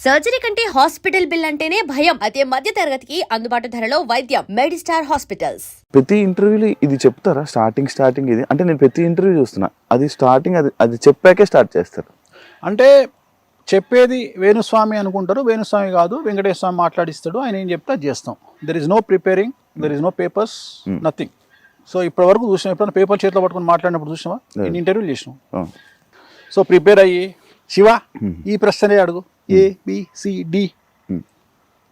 Surgery కంటే hospital bill అంటేనే భయం. అదే మధ్య తరగతికి అందుబాటు ధరలో వైద్యం. Medistar hospitals. ప్రతి ఇంటర్వ్యూలో ఇది చెప్తారా? స్టార్టింగ్ ఇది అంటే నేను ప్రతి ఇంటర్వ్యూ చూస్తున్నా, అది స్టార్టింగ్ అది చెప్పాకే స్టార్ట్ చేస్తారు. అంటే చెప్పేది వేణుస్వామి అనుకుంటారు, వేణుస్వామి కాదు, వెంకటేశ్వర స్వామి మాట్లాడిస్తాడు, ఆయన ఏం చెప్తే అది చేస్తాం. There is no preparing, there is no papers, nothing. So ఇప్పటి వరకు చూసినా, ఎప్పుడైనా పేపర్ చేతిలో పట్టుకొని మాట్లాడినప్పుడు చూసినావా? నేను ఇంటర్వ్యూలు చేసినాం. సో ప్రిపేర్ అయ్యి శివ ఈ ప్రశ్నే అడుగు, ABCD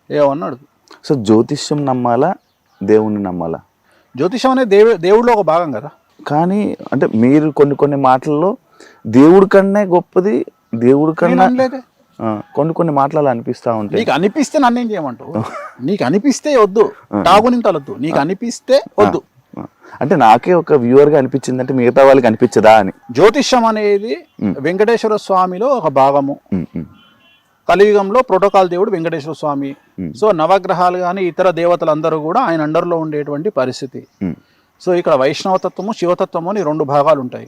ఏమన్నా అడుగు. సో జ్యోతిష్యం నమ్మాలా, దేవుణ్ణి నమ్మాలా? జ్యోతిషం అనేది దేవుడిలో ఒక భాగం కదా. కానీ అంటే మీరు కొన్ని మాటల్లో దేవుడి కన్నా గొప్పది, దేవుడి కన్నా కొన్ని మాటలు అనిపిస్తా ఉంటాయి. నీకు అనిపిస్తే నన్నేం చేయమంటావు? నీకు అనిపిస్తే వద్దు, తాగునింతలొద్దు, నీకు అనిపిస్తే వద్దు. అంటే నాకే ఒక వ్యూవర్ గా అనిపించింది, అంటే మిగతా వాళ్ళకి అనిపించదా అని. జ్యోతిష్యం అనేది వెంకటేశ్వర స్వామిలో ఒక భాగము. కలియుగంలో ప్రోటోకాల్ దేవుడు వెంకటేశ్వర స్వామి. సో నవగ్రహాలు కానీ ఇతర దేవతలందరూ కూడా ఆయన అండర్లో ఉండేటువంటి పరిస్థితి. సో ఇక్కడ వైష్ణవతత్వము, శివతత్వము అని రెండు భాగాలు ఉంటాయి.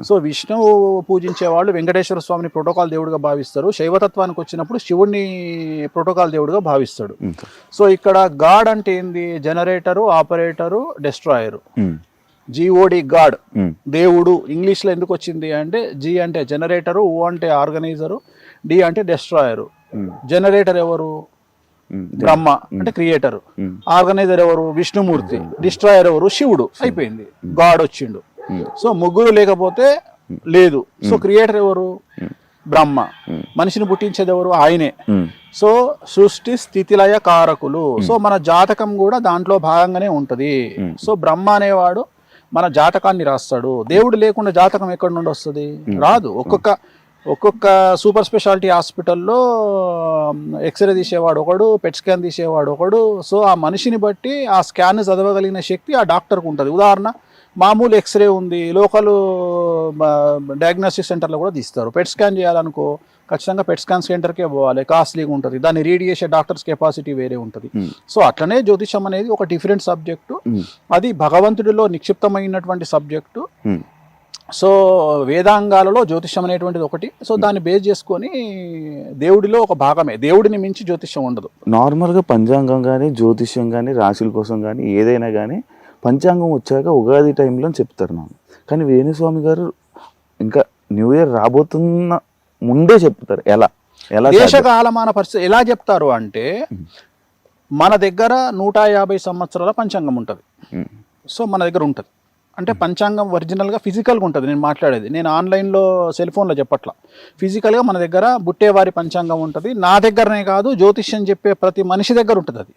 సో విష్ణువు పూజించే వాళ్ళు వెంకటేశ్వర స్వామిని ప్రోటోకాల్ దేవుడిగా భావిస్తారు. శైవతత్వానికి వచ్చినప్పుడు శివుడిని ప్రోటోకాల్ దేవుడిగా భావిస్తాడు. సో ఇక్కడ గాడ్ అంటే ఏంది? Generator, operator, destroyer. GOD god, దేవుడు. ఇంగ్లీష్లో ఎందుకు వచ్చింది అంటే G అంటే జనరేటరు, O అంటే ఆర్గనైజరు, D అంటే డెస్ట్రాయరు. జనరేటర్ ఎవరు? బ్రహ్మ అంటే క్రియేటర్. ఆర్గనైజర్ ఎవరు? విష్ణుమూర్తి. డిస్ట్రాయర్ ఎవరు? శివుడు. అయిపోయింది, గాడ్ వచ్చిండు. సో ముగ్గురు లేకపోతే లేదు. సో క్రియేటర్ ఎవరు? బ్రహ్మ. మనిషిని పుట్టించేది ఎవరు? ఆయనే. సో సృష్టి స్థితిలయ కారకులు. సో మన జాతకం కూడా దాంట్లో భాగంగానే ఉంటది. సో బ్రహ్మ అనేవాడు మన జాతకాన్ని రాస్తాడు. దేవుడు లేకుండా జాతకం ఎక్కడి నుండి వస్తుంది? రాదు. ఒక్కొక్క సూపర్ స్పెషాలిటీ హాస్పిటల్లో ఎక్స్రే తీసేవాడు ఒకడు, పెట్ స్కాన్ తీసేవాడు ఒకడు. సో ఆ మనిషిని బట్టి ఆ స్కాన్ చదవగలిగిన శక్తి ఆ డాక్టర్కి ఉంటుంది. ఉదాహరణ, మామూలు ఎక్స్రే ఉంది, లోకల్ డయాగ్నోస్టిక్ సెంటర్లో కూడా తీస్తారు. పెట్ స్కాన్ చేయాలనుకో ఖచ్చితంగా పెట్ స్కాన్ సెంటర్కే పోవాలి, కాస్ట్లీగా ఉంటుంది. దాన్ని రీడ్ చేసే డాక్టర్స్ కెపాసిటీ వేరే ఉంటుంది. సో అట్లనే జ్యోతిషం అనేది ఒక డిఫరెంట్ సబ్జెక్టు. అది భగవంతుడిలో నిక్షిప్తమైనటువంటి సబ్జెక్టు. సో వేదాంగాలలో జ్యోతిష్యం అనేటువంటిది ఒకటి. సో దాన్ని బేస్ చేసుకొని దేవుడిలో ఒక భాగమే. దేవుడిని మించి జ్యోతిష్యం ఉండదు. నార్మల్గా పంచాంగం కానీ, జ్యోతిష్యం కానీ, రాశుల కోసం కానీ ఏదైనా కానీ పంచాంగం వచ్చాక ఉగాది టైంలో చెప్తారు నాకు. కానీ వేణుస్వామి గారు ఇంకా న్యూ ఇయర్ రాబోతున్న ముందే చెప్తారు. ఎలా దేశకాలమాన పరిస్థితి ఎలా చెప్తారు అంటే, మన దగ్గర 150 సంవత్సరాల పంచాంగం ఉంటుంది. సో మన దగ్గర ఉంటుంది అంటే పంచాంగం ఒరిజినల్గా ఫిజికల్గా ఉంటుంది. నేను మాట్లాడేది, నేను ఆన్లైన్లో సెల్ ఫోన్లో చెప్పట్లా. ఫిజికల్గా మన దగ్గర బుట్టేవారి పంచాంగం ఉంటుంది. నా దగ్గరనే కాదు, జ్యోతిష్యం చెప్పే ప్రతి మనిషి దగ్గర ఉంటుంది అది.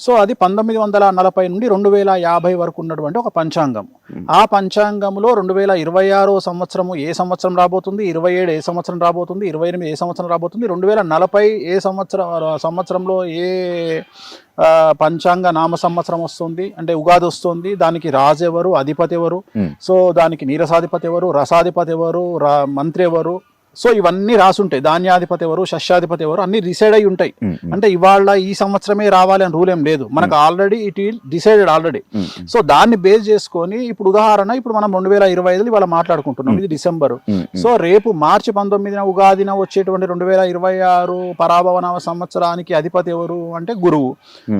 సో అది 1940 నుండి 2050 వరకు ఉన్నటువంటి ఒక పంచాంగం. ఆ పంచాంగంలో 2026 సంవత్సరము ఏ సంవత్సరం రాబోతుంది, 27 ఏ సంవత్సరం రాబోతుంది, 28 ఏ సంవత్సరం రాబోతుంది, 2040 ఏ సంవత్సరంలో ఏ పంచాంగ నామ సంవత్సరం వస్తుంది అంటే ఉగాది వస్తుంది, దానికి రాజు ఎవరు, అధిపతి ఎవరు, సో దానికి నీరసాధిపతి ఎవరు, రసాధిపతి ఎవరు, మంత్రి ఎవరు, సో ఇవన్నీ రాసుంటాయి. ధాన్యాధిపతి ఎవరు, శస్యాధిపతి ఎవరు, అన్ని డిసైడ్ అయి ఉంటాయి. అంటే ఇవాళ ఈ సంవత్సరమే రావాలి అని రూల్ ఏం లేదు, మనకు already it'll decided already. So దాన్ని బేస్ చేసుకొని ఇప్పుడు ఉదాహరణ, ఇప్పుడు మనం 2025 ఇవాళ మాట్లాడుకుంటున్నాం, ఇది డిసెంబర్. సో రేపు మార్చి 19న ఉగాదిన వచ్చేటువంటి 2026 పరాభవనామ సంవత్సరానికి అధిపతి ఎవరు అంటే గురువు.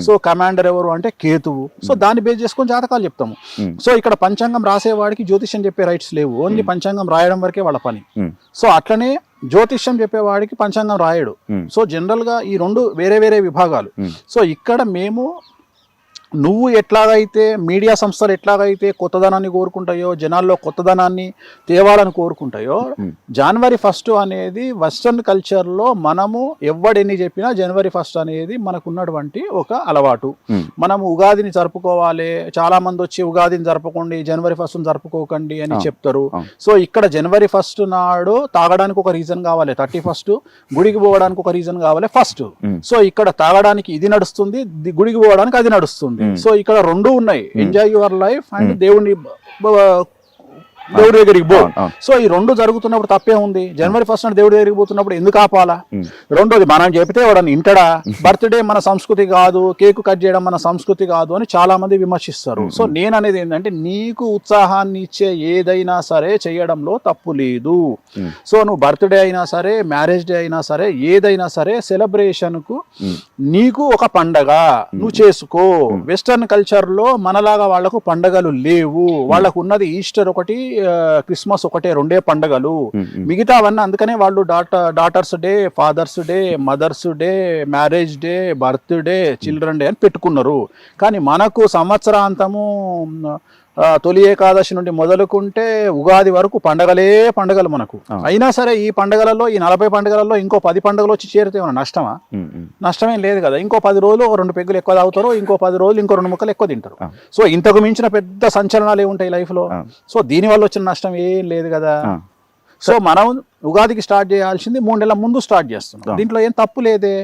సో కమాండర్ ఎవరు అంటే కేతువు. సో దాన్ని బేస్ చేసుకొని జాతకాలు చెప్తాము. సో ఇక్కడ పంచాంగం రాసేవాడికి జ్యోతిష్యం చెప్పే రైట్స్ లేవు, ఓన్లీ పంచాంగం రాయడం వరకే వాళ్ళ పని. సో అట్లనే జ్యోతిష్యం చెప్పేవాడికి పంచాంగం రాయడు. సో జనరల్ గా ఈ రెండు వేరే వేరే విభాగాలు. సో ఇక్కడ మేము నువ్వు ఎట్లాగైతే మీడియా సంస్థలు ఎట్లాగైతే కొత్తదనాన్ని కోరుకుంటాయో, జనాల్లో కొత్తదనాన్ని తేవాలని కోరుకుంటాయో, జనవరి 1 అనేది వెస్టర్న్ కల్చర్లో మనము ఎవడెన్ని చెప్పినా జనవరి 1 అనేది మనకు ఉన్నటువంటి ఒక అలవాటు. మనము ఉగాదిని జరుపుకోవాలి, చాలా మంది వచ్చి ఉగాదిని జరపకండి, జనవరి 1 జరుపుకోకండి అని చెప్తారు. సో ఇక్కడ జనవరి 1 నాడు తాగడానికి ఒక రీజన్ కావాలి, 31 గుడికి పోవడానికి ఒక రీజన్ కావాలి ఫస్ట్. సో ఇక్కడ తాగడానికి ఇది నడుస్తుంది, గుడికి పోవడానికి అది నడుస్తుంది. సో ఇక్కడ రెండు ఉన్నాయి, ఎంజాయ్ యువర్ లైఫ్ అండ్ దేవుని దేవుడి దగ్గరికి పో. అవును. సో ఈ రెండు జరుగుతున్నప్పుడు తప్పే ఉంది. జనవరి 1 నాడు దేవుడి దగ్గరికి పోతున్నప్పుడు ఎందుకు ఆపాలా? రెండోది, మనం చెప్తే వాడని ఇంటడా? బర్త్డే మన సంస్కృతి కాదు, కేకు కట్ చేయడం మన సంస్కృతి కాదు అని చాలా మంది విమర్శిస్తారు. సో నేను అనేది ఏంటంటే, నీకు ఉత్సాహాన్ని ఇచ్చే ఏదైనా సరే చేయడంలో తప్పు లేదు. సో నువ్వు బర్త్డే అయినా సరే, మ్యారేజ్ డే అయినా సరే, ఏదైనా సరే సెలబ్రేషన్ కు నీకు ఒక పండగ నువ్వు చేసుకో. వెస్టర్న్ కల్చర్ లో మనలాగా వాళ్లకు పండగలు లేవు. వాళ్ళకు ఉన్నది ఈస్టర్ ఒకటి, క్రిస్మస్ ఒకటే, రెండే పండగలు. మిగతా అవన్నీ అందుకనే వాళ్ళు daughters day, fathers day, mothers day, marriage day, birthday, children day అని పెట్టుకున్నారు. కానీ మనకు సంవత్సరాంతము తొలి ఏకాదశి నుండి మొదలుకుంటే ఉగాది వరకు పండగలు మనకు. అయినా సరే ఈ పండగలలో, ఈ 40 పండుగలలో ఇంకో 10 పండుగలు వచ్చి చేరితే ఏమన్నా నష్టమా? నష్టమేం లేదు కదా. ఇంకో 10 రోజులు 2 పెగ్గులు ఎక్కువ తాగుతారు, ఇంకో 10 రోజులు ఇంకో 2 ముక్కలు ఎక్కువ తింటారు. సో ఇంతకు మించిన పెద్ద సంచలనాలు ఏముంటాయి లైఫ్ లో? సో దీనివల్ల వచ్చిన నష్టం ఏం లేదు కదా. సో మనం ఉగాదికి స్టార్ట్ చేయాల్సింది 3 నెలల ముందు స్టార్ట్ చేస్తున్నాం. దీంట్లో ఏం తప్పు లేదే.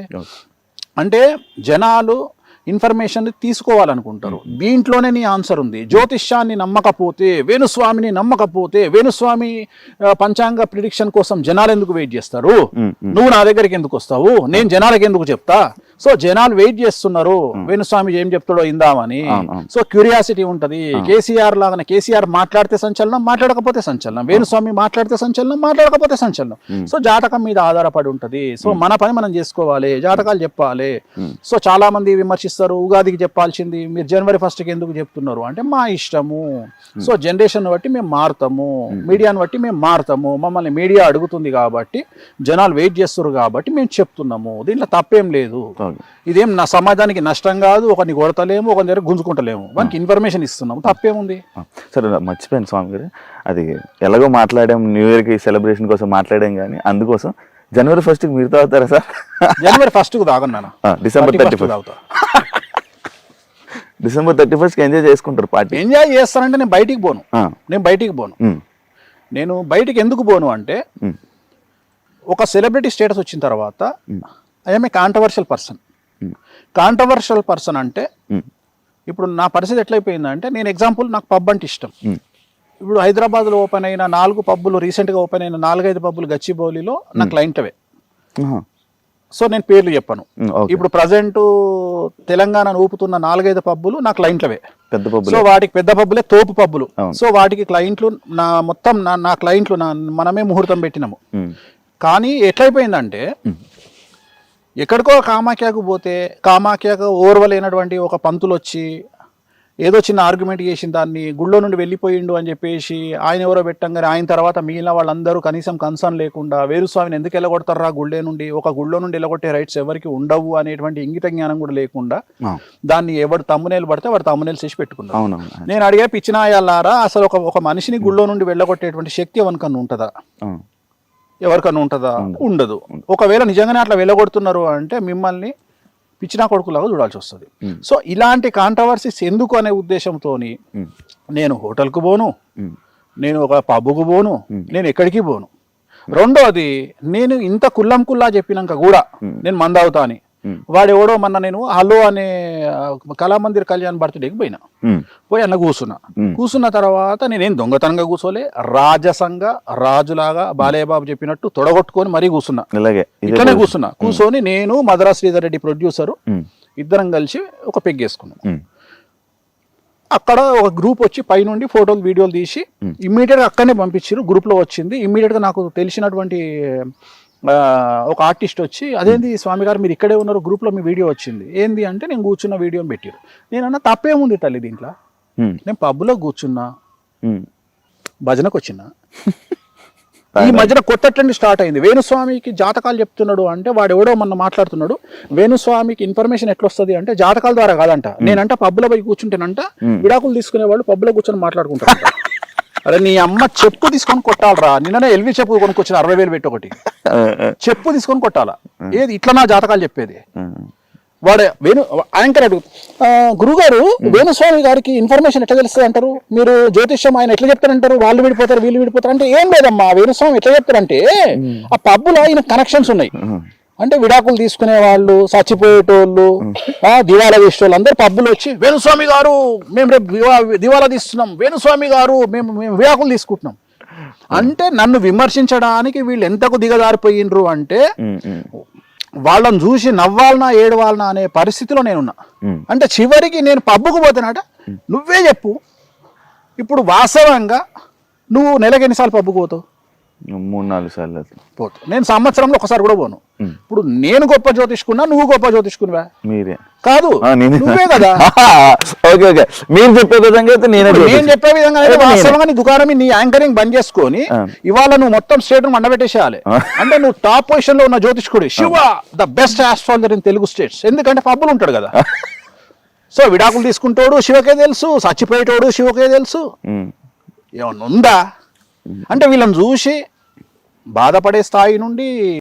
అంటే జనాలు ఇన్ఫర్మేషన్ తీసుకోవాలనుకుంటారు. దీంట్లోనే నీ ఆన్సర్ ఉంది. జ్యోతిష్యాన్ని నమ్మకపోతే, వేణుస్వామిని నమ్మకపోతే, వేణుస్వామి పంచాంగ ప్రిడిక్షన్ కోసం జనాలు ఎందుకు వెయిట్ చేస్తారు? నువ్వు నా దగ్గరికి ఎందుకు వస్తావు? నేను జనాలకి ఎందుకు చెప్తా? సో జనాలు వెయిట్ చేస్తున్నారు వేణుస్వామి ఏం చెప్తాడో ఇందామని. సో క్యూరియాసిటీ ఉంటది. కేసీఆర్ లాగానే, కేసీఆర్ మాట్లాడితే సంచలనం, మాట్లాడకపోతే సంచలనం. వేణుస్వామి మాట్లాడితే సంచలనం, మాట్లాడకపోతే సంచలనం. సో జాతకం మీద ఆధారపడి ఉంటది. సో మన పని మనం చేసుకోవాలి, జాతకాలు చెప్పాలి. సో చాలా మంది విమర్శిస్తారు, ఉగాదికి చెప్పాల్సింది మీరు జనవరి 1కి ఎందుకు చెప్తున్నారు అంటే, మా ఇష్టము. సో జనరేషన్ బట్టి మేము మారుతాము, మీడియాను బట్టి మేము మారుతాము. మమ్మల్ని మీడియా అడుగుతుంది కాబట్టి, జనాలు వెయిట్ చేస్తారు కాబట్టి మేము చెప్తున్నాము. దీంట్లో తప్పేం లేదు. ఇదేం నా సమాజానికి నష్టం కాదు. ఒకరిని కొడతలేము, ఒకరి దగ్గర గుంజుకుంటలేము. మనకి ఇన్ఫర్మేషన్ ఇస్తున్నాము, తప్పేముంది? సరే, మర్చిపోయాను స్వామి గారు, అది ఎలాగో మాట్లాడాం, న్యూ ఇయర్కి సెలబ్రేషన్ కోసం మాట్లాడాం, కానీ అందుకోసం జనవరి 1కి మీరు తాగుతారా సార్? జనవరి 1కు తాగను, డిసెంబర్ 31 తాగుతా. డిసెంబర్ 31కి ఎంజాయ్ చేసుకుంటారు పార్టీ. ఎంజాయ్ చేస్తానంటే నేను బయటికి పోను. నేను బయటికి ఎందుకు పోను అంటే, ఒక సెలబ్రిటీ స్టేటస్ వచ్చిన తర్వాత ఐఎమ్ ఏ కాంట్రవర్షియల్ పర్సన్ అంటే, ఇప్పుడు నా పరిస్థితి ఎట్లయిపోయిందంటే, నేను ఎగ్జాంపుల్, నాకు పబ్ అంటే ఇష్టం. ఇప్పుడు హైదరాబాద్లో ఓపెన్ అయిన 4 పబ్బులు, రీసెంట్గా ఓపెన్ అయిన 4-5 పబ్బులు గచ్చిబౌలిలో నా క్లయింట్వే. సో నేను పేర్లు చెప్పను. ఇప్పుడు ప్రజెంట్ తెలంగాణను ఊపుతున్న 4-5 పబ్బులు నా క్లయింట్లవే. సో వాటికి పెద్ద పబ్బులే తోపు పబ్బులు. సో వాటికి క్లయింట్లు నా క్లయింట్లు మనమే ముహూర్తం పెట్టినాము. కానీ ఎట్లయిపోయిందంటే, ఎక్కడికో కామాఖ్యకు పోతే, కామాఖ్యకు ఓర్వలేనటువంటి ఒక పంతులు వచ్చి ఏదో చిన్న ఆర్గ్యుమెంట్ చేసిన దాన్ని గుళ్ళో నుండి వెళ్ళిపోయిండు అని చెప్పేసి ఆయన ఎవరో పెట్టంగానే, ఆయన తర్వాత మిగిలిన వాళ్ళందరూ కనీసం కన్సర్న్ లేకుండా, వేణుస్వామిని ఎందుకు వెళ్ళగొడతారా గుళ్ళే నుండి, ఒక గుళ్ళో నుండి వెళ్ళగొట్టే రైట్స్ ఎవరికి ఉండవు అనేటువంటి ఇంగిత జ్ఞానం కూడా లేకుండా, దాన్ని ఎవరు తమ్మునేలు పడితే వాడు తమ్మునేలు చేసి పెట్టుకున్నాడు. నేను అడిగే, పిచ్చినాయాలారా, అసలు ఒక మనిషిని గుళ్ళో నుండి వెళ్ళగొట్టేటువంటి శక్తి ఎవరికన్నా ఉంటుందా? ఉండదు. ఒకవేళ నిజంగానే అట్లా వెళ్ళగొడుతున్నారు అంటే మిమ్మల్ని పిచ్చినా కొడుకులాగా చూడాల్సి వస్తుంది. సో ఇలాంటి కాంట్రవర్సీస్ ఎందుకు అనే ఉద్దేశంతో నేను హోటల్కు పోను, నేను ఒక పబ్కు పోను, నేను ఎక్కడికి పోను. రెండోది, నేను ఇంత కుల్లా చెప్పినాక కూడా నేను మందావుతా అని, వాడెవడో మొన్న నేను హలో అనే కళామందిర్ కళ్యాణ్ బర్త్డేకి పోయి అన్న కూర్చున్న తర్వాత నేనేం దొంగతనంగా కూర్చోలే, రాజసంగా రాజులాగా బాలయ్యబాబు చెప్పినట్టు తొడగొట్టుకొని మరీ కూర్చున్నా. ఇట్లనే కూర్చొని నేను మద్రాస్ శ్రీధర్ రెడ్డి ప్రొడ్యూసరు ఇద్దరం కలిసి ఒక పెగ్గేసుకున్నాం. అక్కడ ఒక గ్రూప్ వచ్చి పైనుండి ఫోటోలు వీడియోలు తీసి ఇమ్మీడియట్గా అక్కడనే పంపించారు. గ్రూప్లో వచ్చింది. ఇమ్మీడియట్గా నాకు తెలిసినటువంటి ఒక ఆర్టిస్ట్ వచ్చి, అదేంది స్వామి గారు మీరు ఇక్కడే ఉన్నారు, గ్రూప్లో మీ వీడియో వచ్చింది ఏంది అంటే, నేను కూర్చున్న వీడియోని పెట్టారు. నేనన్నా తప్పేముంది తల్లి దీంట్లో, నేను పబ్లో కూర్చున్నా, భజనకు వచ్చిన. ఈ మధ్యన కొత్తట్లండి స్టార్ట్ అయింది. వేణుస్వామికి జాతకాలు చెప్తున్నాడు అంటే, వాడు ఎవడో మొన్న మాట్లాడుతున్నాడు, వేణుస్వామికి ఇన్ఫర్మేషన్ ఎట్లా వస్తుంది అంటే జాతకాల ద్వారా కాదంట. నేనంట పబ్లో పోయి కూర్చుంటేనంట, విడాకులు తీసుకునే వాళ్ళు పబ్లో కూర్చొని మాట్లాడుకుంటారు. అరే నీ అమ్మ చెప్పు తీసుకొని కొట్టాలరా, నిన్ననే ఎల్వి చెప్పు కొనుక్కొచ్చిన 60,000 పెట్టి ఒకటి చెప్పు తీసుకొని కొట్టాలా. ఏది ఇట్లా నా జాతకాలు చెప్పేది? వాడే యాంకర్ అడుగు, గురుగారు వేణుస్వామి గారికి ఇన్ఫర్మేషన్ ఎట్లా తెలుస్తుంది అంటారు, మీరు జ్యోతిష్యం ఆయన ఎట్లా చెప్తారంటారు, వాళ్ళు విడిపోతారు వీళ్ళు విడిపోతారు అంటే, ఏం లేదమ్మా వేణుస్వామి ఎట్లా చెప్తారంటే, ఆ పబ్బులో ఆయన కనెక్షన్స్ ఉన్నాయి, అంటే విడాకులు తీసుకునే వాళ్ళు, చచ్చిపోయేటోళ్ళు, దివాలా తీసేటోళ్ళు అందరూ పబ్బులు వచ్చి వేణుస్వామి గారు మేము రేపు దివాలా తీస్తున్నాం, వేణుస్వామి గారు మేము విడాకులు తీసుకుంటున్నాం అంటే నన్ను విమర్శించడానికి వీళ్ళు ఎంతకు దిగజారిపోయినరు అంటే వాళ్ళని చూసి నవ్వాలనా ఏడవాలనా అనే పరిస్థితిలో నేనున్నా. అంటే చివరికి నేను పబ్బుకు పోతానట, నువ్వే చెప్పు ఇప్పుడు వాస్తవంగా నువ్వు నెలకి ఎన్నిసార్లు పబ్బుకు పోతావు? 3-4 సార్లు పోతు. నేను సంవత్సరంలో ఒకసారి కూడా పోను. ఇప్పుడు నేను గొప్ప జ్యోతిష్కున్నా, నువ్వు గొప్ప జ్యోతిష్కునివా? మీరే కాదు, నువ్వే కదా. ఓకే ఓకే, మీరు చెప్పే విధంగా అయితే నేను చెప్పే విధంగా అయితే వాస్తవంగా నీ దుకాణం నీ యాంకరింగ్ బంద్ చేసుకొని ఇవాళ నువ్వు మొత్తం స్టేట్ మండబెట్టేసేయాలి. అంటే నువ్వు టాప్ పొజిషన్ లో ఉన్న జ్యోతిష్కుడు Shiva the best astrologer in Telugu states. ఎందుకంటే పబ్బులు ఉంటాడు కదా. సో విడాకులు తీసుకుంటాడు శివకే తెలుసు, చచ్చిపోయేటోడు శివకే తెలుసు. ఏమన్నా ఉందా అంటే వీళ్ళని చూసి బాధపడే స్థాయి నుండి